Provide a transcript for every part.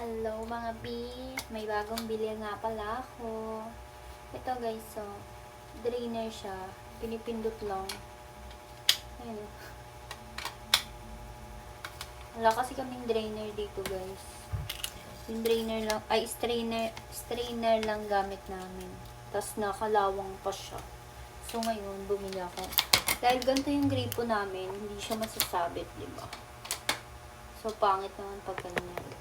Hello mga B, may bagong bili nga pala ako. Ito guys, so, drainer siya. Pinipindot lang. Ayun. Wala kasi kaming drainer dito guys. Yung drainer lang, ay strainer lang gamit namin. Tapos nakalawang pa siya. So ngayon, bumili ako. Dahil ganito yung gripo namin, hindi siya masasabit, diba? So pangit naman pag ganyan.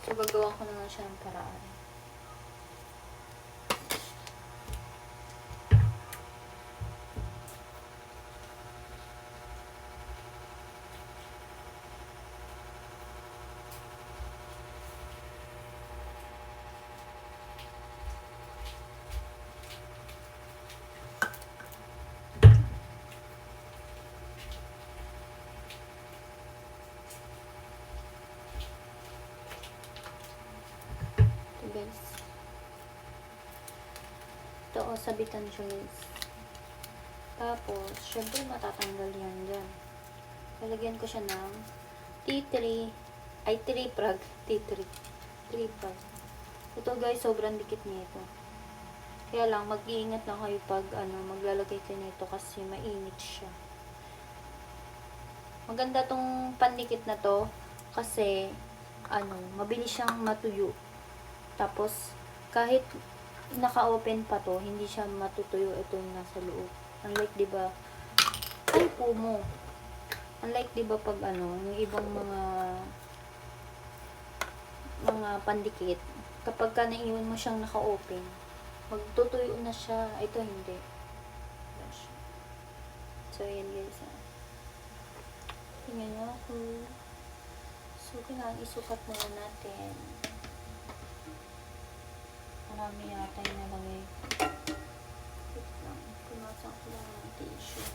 So, gagawa ko na lang siya ng paraan. Guys. Ito, sabitan siya guys. Tapos, syempre matatanggal yan dyan. Lalagyan ko siya ng T3, ay 3 prag, T3, 3 prag. Ito guys, sobrang dikit nito. Kaya lang, mag-iingat lang kayo pag maglalagay kayo nito kasi mainit siya. Maganda tong pandikit na to kasi mabilis siyang matuyo. Tapos, kahit naka-open pa to, hindi siya matutuyo ito yung nasa loob. Unlike, diba, ay pumo. Unlike, diba, pag yung ibang mga pandikit, kapag ka naiwan mo siyang naka-open, magtutuyo na siya. Ito, hindi. So, yan guys, tingnan nyo ako. So, kailangan isukat muna natin. Marami yata yung nalagay. Wait lang. Punasan ko lang ng tissue.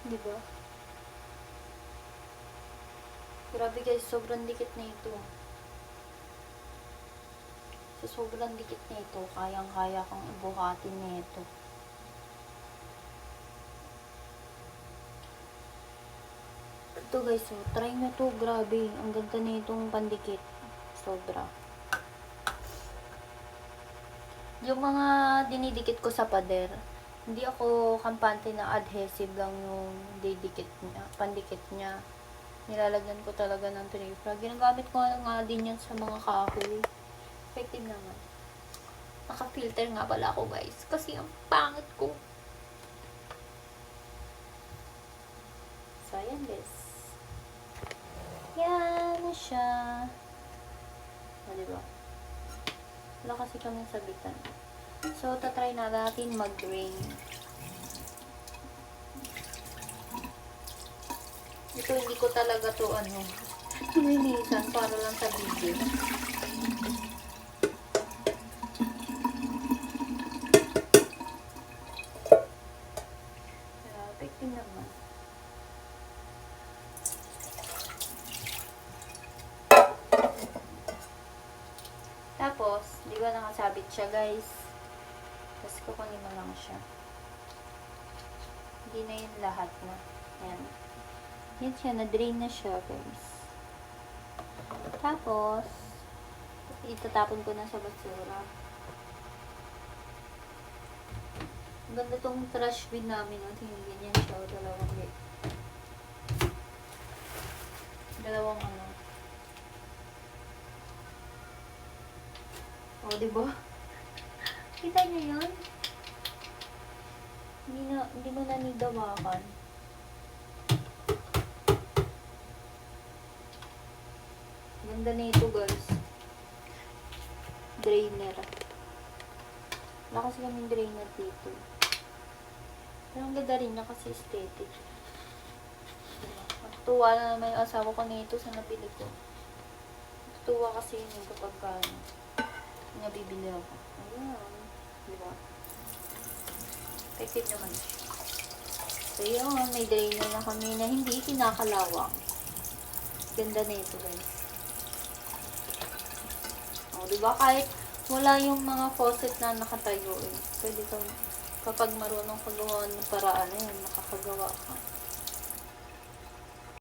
Diba? Grabe guys, sobrang dikit na ito. So, sobrang dikit na ito. Kayang-kaya kong ibuhatin na ito. Ito guys, so, try nyo to. Grabe. Ang ganda na itong pandikit. Sobra. Yung mga dinidikit ko sa pader, hindi ako kampante na adhesive lang yung didikit niya, pandikit niya. Nilalagyan ko talaga ng tripra. Ginagamit ko nga din yan sa mga kahoy. Effective naman. Naka-filter nga pala ako guys. Kasi ang pangit ko. So, ayan guys. Yan na siya. Diba? Wala kasi kami sabitan. So, tatry na natin mag-drain. Ito, hindi ko talaga to, hinihinisan para lang sa video. Effective naman. Tapos, di ba nakasabit siya, guys? Tapos, kukunin mo lang siya. Hindi na yun lahat na. Ayan. Yan siya, na-drain na siya, guys. Tapos, itatapon ko na sa basura. Ang ganda tong trash bin namin, tingnan ganyan siya, dalawang o, diba? Kita niyo yun? Hindi mo na nidawakan. Ganda na ito, guys. Drainer. Wala kasi kaming drainer dito. Pero ang ganda rin niya kasi aesthetic. Tuwa na naman yung asawa ko nito sa nabili ko. Tuwa kasi yun kapag nabibili ako. Ayan. Diba? Effective naman siya. So yun, may drainer na kami na hindi kinakalawang. Ganda na ito guys. O, diba? Kahit wala yung mga faucet na nakatayo eh. Pwede kang, kapag marunong kagawa ng paraan, ayun, makakagawa ka.